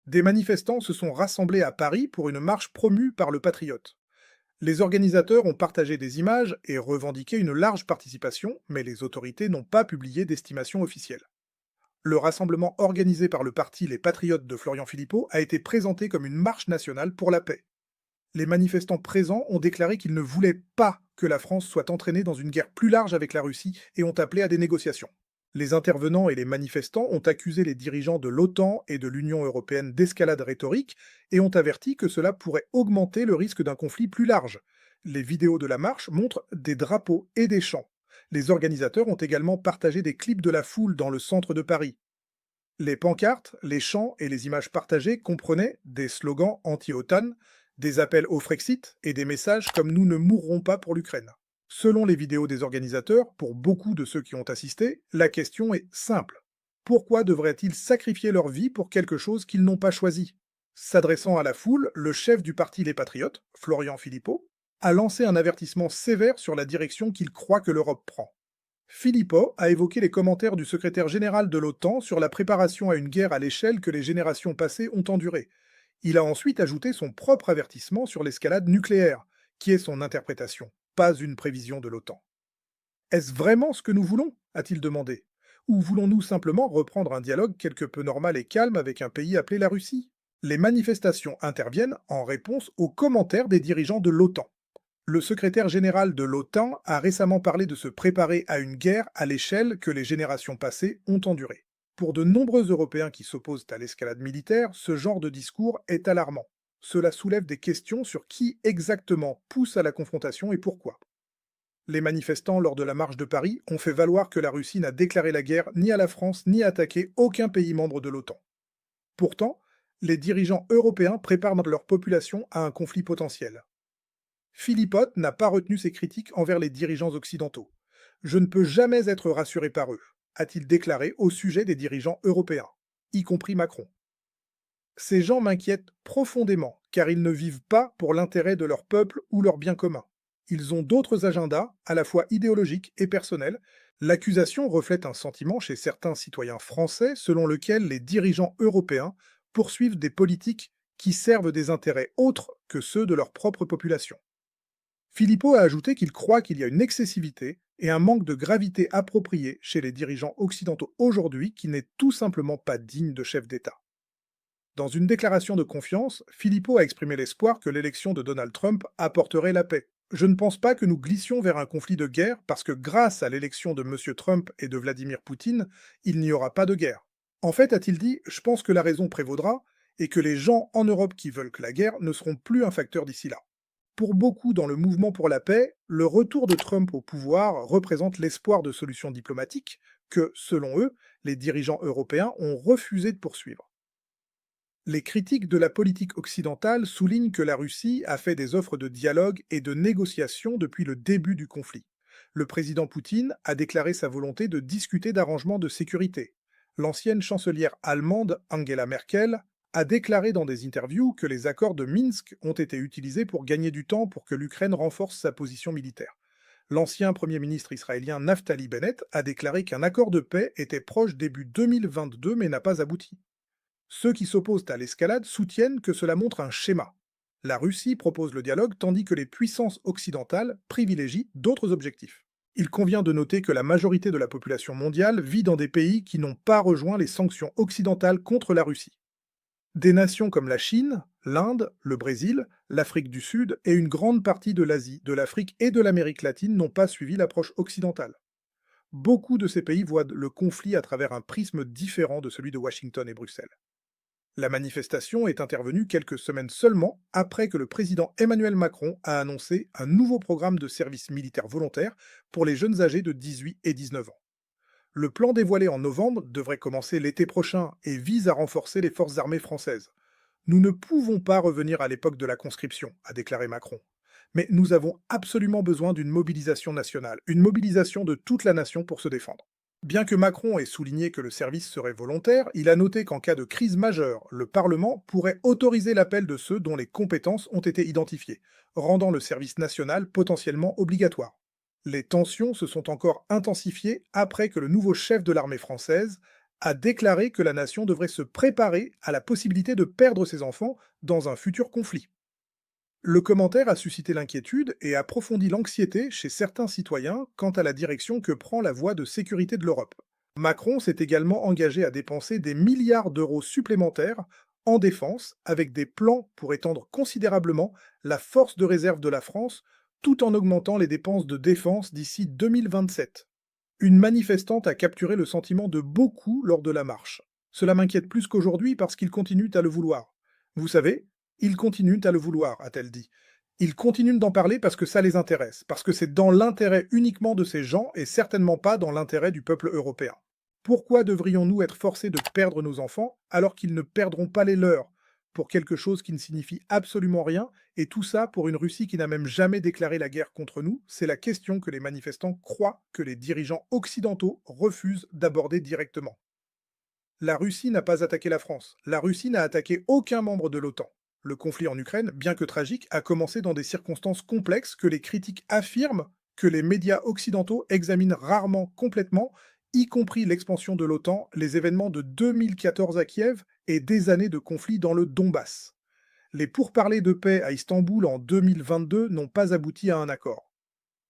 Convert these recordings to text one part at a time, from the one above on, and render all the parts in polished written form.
Des manifestants se sont rassemblés à Paris pour une marche promue par le Patriote. Les organisateurs ont partagé des images et revendiqué une large participation, mais les autorités n'ont pas publié d'estimation officielle. Le rassemblement organisé par le parti Les Patriotes de Florian Philippot a été présenté comme une marche nationale pour la paix. Les manifestants présents ont déclaré qu'ils ne voulaient pas que la France soit entraînée dans une guerre plus large avec la Russie et ont appelé à des négociations. Les intervenants et les manifestants ont accusé les dirigeants de l'OTAN et de l'Union européenne d'escalade rhétorique et ont averti que cela pourrait augmenter le risque d'un conflit plus large. Les vidéos de la marche montrent des drapeaux et des chants. Les organisateurs ont également partagé des clips de la foule dans le centre de Paris. Les pancartes, les chants et les images partagées comprenaient des slogans anti-OTAN, des appels au Frexit et des messages comme «Nous ne mourrons pas pour l'Ukraine». Selon les vidéos des organisateurs, pour beaucoup de ceux qui ont assisté, la question est simple. Pourquoi devraient-ils sacrifier leur vie pour quelque chose qu'ils n'ont pas choisi? S'adressant à la foule, le chef du parti Les Patriotes, Florian Philippot, a lancé un avertissement sévère sur la direction qu'il croit que l'Europe prend. Philippot a évoqué les commentaires du secrétaire général de l'OTAN sur la préparation à une guerre à l'échelle que les générations passées ont endurée. Il a ensuite ajouté son propre avertissement sur l'escalade nucléaire, qui est son interprétation, pas une prévision de l'OTAN. Est-ce vraiment ce que nous voulons? A-t-il demandé. Ou voulons-nous simplement reprendre un dialogue quelque peu normal et calme avec un pays appelé la Russie? Les manifestations interviennent en réponse aux commentaires des dirigeants de l'OTAN. Le secrétaire général de l'OTAN a récemment parlé de se préparer à une guerre à l'échelle que les générations passées ont endurée. Pour de nombreux Européens qui s'opposent à l'escalade militaire, ce genre de discours est alarmant. Cela soulève des questions sur qui exactement pousse à la confrontation et pourquoi. Les manifestants lors de la marche de Paris ont fait valoir que la Russie n'a déclaré la guerre ni à la France ni attaqué aucun pays membre de l'OTAN. Pourtant, les dirigeants européens préparent leur population à un conflit potentiel. Philippot n'a pas retenu ses critiques envers les dirigeants occidentaux. Je ne peux jamais être rassuré par eux, a-t-il déclaré au sujet des dirigeants européens, y compris Macron. Ces gens m'inquiètent profondément, car ils ne vivent pas pour l'intérêt de leur peuple ou leur bien commun. Ils ont d'autres agendas, à la fois idéologiques et personnels. L'accusation reflète un sentiment chez certains citoyens français selon lequel les dirigeants européens poursuivent des politiques qui servent des intérêts autres que ceux de leur propre population. Philippot a ajouté qu'il croit qu'il y a une excessivité et un manque de gravité approprié chez les dirigeants occidentaux aujourd'hui qui n'est tout simplement pas digne de chef d'État. Dans une déclaration de confiance, Philippot a exprimé l'espoir que l'élection de Donald Trump apporterait la paix. Je ne pense pas que nous glissions vers un conflit de guerre parce que grâce à l'élection de M. Trump et de Vladimir Poutine, il n'y aura pas de guerre. En fait, a-t-il dit, je pense que la raison prévaudra et que les gens en Europe qui veulent que la guerre ne seront plus un facteur d'ici là. Pour beaucoup dans le mouvement pour la paix, le retour de Trump au pouvoir représente l'espoir de solutions diplomatiques que, selon eux, les dirigeants européens ont refusé de poursuivre. Les critiques de la politique occidentale soulignent que la Russie a fait des offres de dialogue et de négociation depuis le début du conflit. Le président Poutine a déclaré sa volonté de discuter d'arrangements de sécurité. L'ancienne chancelière allemande Angela Merkel a déclaré dans des interviews que les accords de Minsk ont été utilisés pour gagner du temps pour que l'Ukraine renforce sa position militaire. L'ancien Premier ministre israélien Naftali Bennett a déclaré qu'un accord de paix était proche début 2022 mais n'a pas abouti. Ceux qui s'opposent à l'escalade soutiennent que cela montre un schéma. La Russie propose le dialogue tandis que les puissances occidentales privilégient d'autres objectifs. Il convient de noter que la majorité de la population mondiale vit dans des pays qui n'ont pas rejoint les sanctions occidentales contre la Russie. Des nations comme la Chine, l'Inde, le Brésil, l'Afrique du Sud et une grande partie de l'Asie, de l'Afrique et de l'Amérique latine n'ont pas suivi l'approche occidentale. Beaucoup de ces pays voient le conflit à travers un prisme différent de celui de Washington et Bruxelles. La manifestation est intervenue quelques semaines seulement après que le président Emmanuel Macron a annoncé un nouveau programme de service militaire volontaire pour les jeunes âgés de 18 et 19 ans. Le plan dévoilé en novembre devrait commencer l'été prochain et vise à renforcer les forces armées françaises. Nous ne pouvons pas revenir à l'époque de la conscription, a déclaré Macron. Mais nous avons absolument besoin d'une mobilisation nationale, une mobilisation de toute la nation pour se défendre. Bien que Macron ait souligné que le service serait volontaire, il a noté qu'en cas de crise majeure, le Parlement pourrait autoriser l'appel de ceux dont les compétences ont été identifiées, rendant le service national potentiellement obligatoire. Les tensions se sont encore intensifiées après que le nouveau chef de l'armée française a déclaré que la nation devrait se préparer à la possibilité de perdre ses enfants dans un futur conflit. Le commentaire a suscité l'inquiétude et approfondi l'anxiété chez certains citoyens quant à la direction que prend la voie de sécurité de l'Europe. Macron s'est également engagé à dépenser des milliards d'euros supplémentaires en défense, avec des plans pour étendre considérablement la force de réserve de la France, tout en augmentant les dépenses de défense d'ici 2027. Une manifestante a capturé le sentiment de beaucoup lors de la marche. Cela m'inquiète plus qu'aujourd'hui parce qu'ils continuent à le vouloir. Vous savez, ils continuent à le vouloir, a-t-elle dit. Ils continuent d'en parler parce que ça les intéresse, parce que c'est dans l'intérêt uniquement de ces gens et certainement pas dans l'intérêt du peuple européen. Pourquoi devrions-nous être forcés de perdre nos enfants alors qu'ils ne perdront pas les leurs pour quelque chose qui ne signifie absolument rien, et tout ça pour une Russie qui n'a même jamais déclaré la guerre contre nous? C'est la question que les manifestants croient que les dirigeants occidentaux refusent d'aborder directement. La Russie n'a pas attaqué la France. La Russie n'a attaqué aucun membre de l'OTAN. Le conflit en Ukraine, bien que tragique, a commencé dans des circonstances complexes que les critiques affirment que les médias occidentaux examinent rarement complètement, y compris l'expansion de l'OTAN, les événements de 2014 à Kiev et des années de conflit dans le Donbass. Les pourparlers de paix à Istanbul en 2022 n'ont pas abouti à un accord.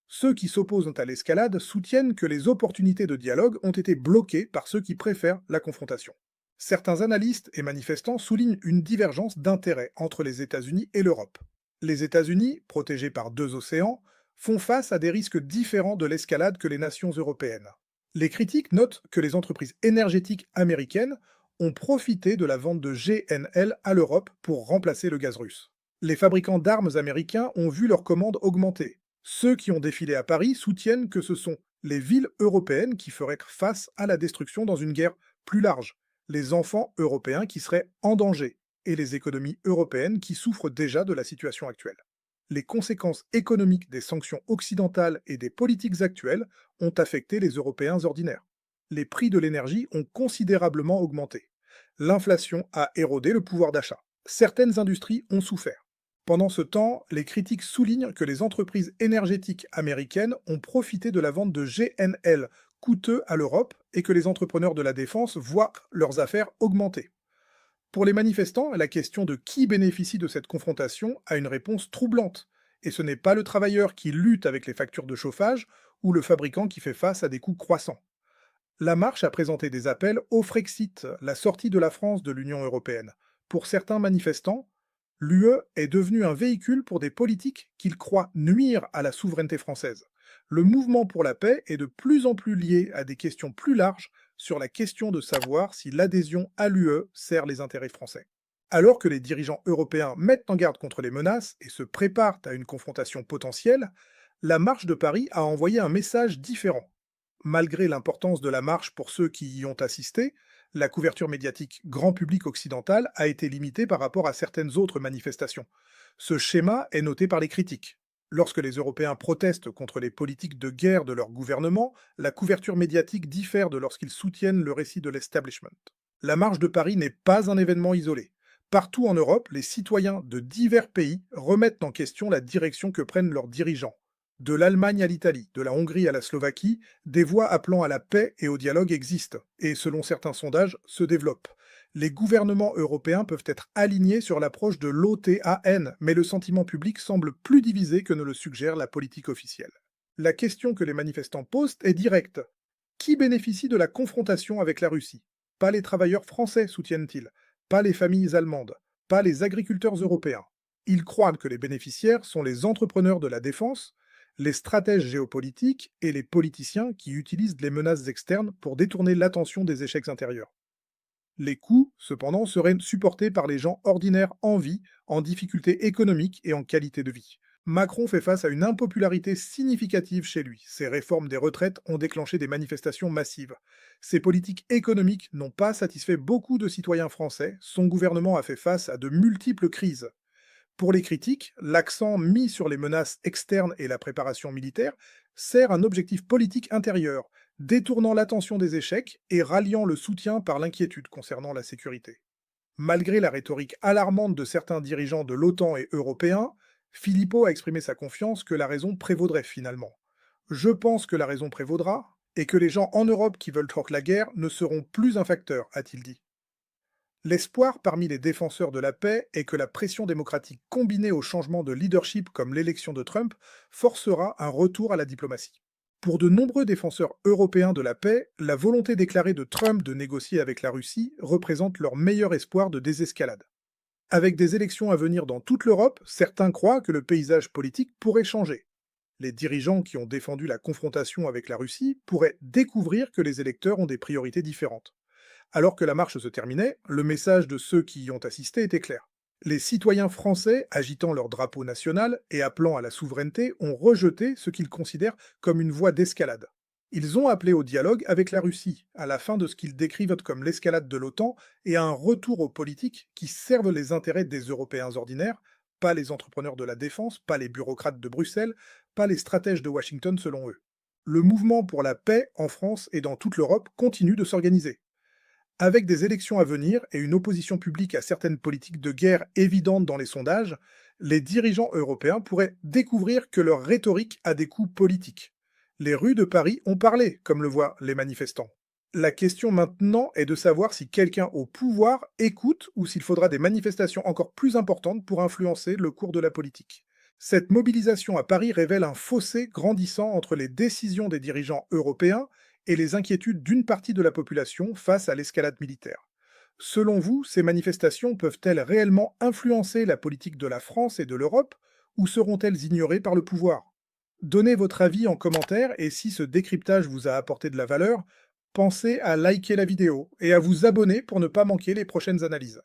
Ceux qui s'opposent à l'escalade soutiennent que les opportunités de dialogue ont été bloquées par ceux qui préfèrent la confrontation. Certains analystes et manifestants soulignent une divergence d'intérêts entre les États-Unis et l'Europe. Les États-Unis, protégés par deux océans, font face à des risques différents de l'escalade que les nations européennes. Les critiques notent que les entreprises énergétiques américaines ont profité de la vente de GNL à l'Europe pour remplacer le gaz russe. Les fabricants d'armes américains ont vu leurs commandes augmenter. Ceux qui ont défilé à Paris soutiennent que ce sont les villes européennes qui feraient face à la destruction dans une guerre plus large, les enfants européens qui seraient en danger, et les économies européennes qui souffrent déjà de la situation actuelle. Les conséquences économiques des sanctions occidentales et des politiques actuelles ont affecté les Européens ordinaires. Les prix de l'énergie ont considérablement augmenté. L'inflation a érodé le pouvoir d'achat. Certaines industries ont souffert. Pendant ce temps, les critiques soulignent que les entreprises énergétiques américaines ont profité de la vente de GNL coûteux à l'Europe et que les entrepreneurs de la défense voient leurs affaires augmenter. Pour les manifestants, la question de qui bénéficie de cette confrontation a une réponse troublante. Et ce n'est pas le travailleur qui lutte avec les factures de chauffage ou le fabricant qui fait face à des coûts croissants. La marche a présenté des appels au Frexit, la sortie de la France de l'Union européenne. Pour certains manifestants, l'UE est devenue un véhicule pour des politiques qu'ils croient nuire à la souveraineté française. Le mouvement pour la paix est de plus en plus lié à des questions plus larges sur la question de savoir si l'adhésion à l'UE sert les intérêts français. Alors que les dirigeants européens mettent en garde contre les menaces et se préparent à une confrontation potentielle, la marche de Paris a envoyé un message différent. Malgré l'importance de la marche pour ceux qui y ont assisté, la couverture médiatique grand public occidental a été limitée par rapport à certaines autres manifestations. Ce schéma est noté par les critiques. Lorsque les Européens protestent contre les politiques de guerre de leur gouvernement, la couverture médiatique diffère de lorsqu'ils soutiennent le récit de l'establishment. La marche de Paris n'est pas un événement isolé. Partout en Europe, les citoyens de divers pays remettent en question la direction que prennent leurs dirigeants. De l'Allemagne à l'Italie, de la Hongrie à la Slovaquie, des voix appelant à la paix et au dialogue existent, et selon certains sondages, se développent. Les gouvernements européens peuvent être alignés sur l'approche de l'OTAN, mais le sentiment public semble plus divisé que ne le suggère la politique officielle. La question que les manifestants posent est directe. Qui bénéficie de la confrontation avec la Russie? Pas les travailleurs français, soutiennent-ils, pas les familles allemandes, pas les agriculteurs européens. Ils croient que les bénéficiaires sont les entrepreneurs de la défense, les stratèges géopolitiques et les politiciens qui utilisent les menaces externes pour détourner l'attention des échecs intérieurs. Les coûts, cependant, seraient supportés par les gens ordinaires en vie, en difficulté économique et en qualité de vie. Macron fait face à une impopularité significative chez lui. Ses réformes des retraites ont déclenché des manifestations massives. Ses politiques économiques n'ont pas satisfait beaucoup de citoyens français. Son gouvernement a fait face à de multiples crises. Pour les critiques, l'accent mis sur les menaces externes et la préparation militaire sert un objectif politique intérieur, détournant l'attention des échecs et ralliant le soutien par l'inquiétude concernant la sécurité. Malgré la rhétorique alarmante de certains dirigeants de l'OTAN et européens, Philippot a exprimé sa confiance que la raison prévaudrait finalement. Je pense que la raison prévaudra, et que les gens en Europe qui veulent croire la guerre ne seront plus un facteur, a-t-il dit. L'espoir parmi les défenseurs de la paix est que la pression démocratique combinée au changement de leadership comme l'élection de Trump forcera un retour à la diplomatie. Pour de nombreux défenseurs européens de la paix, la volonté déclarée de Trump de négocier avec la Russie représente leur meilleur espoir de désescalade. Avec des élections à venir dans toute l'Europe, certains croient que le paysage politique pourrait changer. Les dirigeants qui ont défendu la confrontation avec la Russie pourraient découvrir que les électeurs ont des priorités différentes. Alors que la marche se terminait, le message de ceux qui y ont assisté était clair. Les citoyens français, agitant leur drapeau national et appelant à la souveraineté, ont rejeté ce qu'ils considèrent comme une voie d'escalade. Ils ont appelé au dialogue avec la Russie, à la fin de ce qu'ils décrivent comme l'escalade de l'OTAN et à un retour aux politiques qui servent les intérêts des Européens ordinaires, pas les entrepreneurs de la défense, pas les bureaucrates de Bruxelles, pas les stratèges de Washington selon eux. Le mouvement pour la paix en France et dans toute l'Europe continue de s'organiser. Avec des élections à venir et une opposition publique à certaines politiques de guerre évidentes dans les sondages, les dirigeants européens pourraient découvrir que leur rhétorique a des coûts politiques. Les rues de Paris ont parlé, comme le voient les manifestants. La question maintenant est de savoir si quelqu'un au pouvoir écoute ou s'il faudra des manifestations encore plus importantes pour influencer le cours de la politique. Cette mobilisation à Paris révèle un fossé grandissant entre les décisions des dirigeants européens et les inquiétudes d'une partie de la population face à l'escalade militaire. Selon vous, ces manifestations peuvent-elles réellement influencer la politique de la France et de l'Europe, ou seront-elles ignorées par le pouvoir? Donnez votre avis en commentaire et si ce décryptage vous a apporté de la valeur, pensez à liker la vidéo et à vous abonner pour ne pas manquer les prochaines analyses.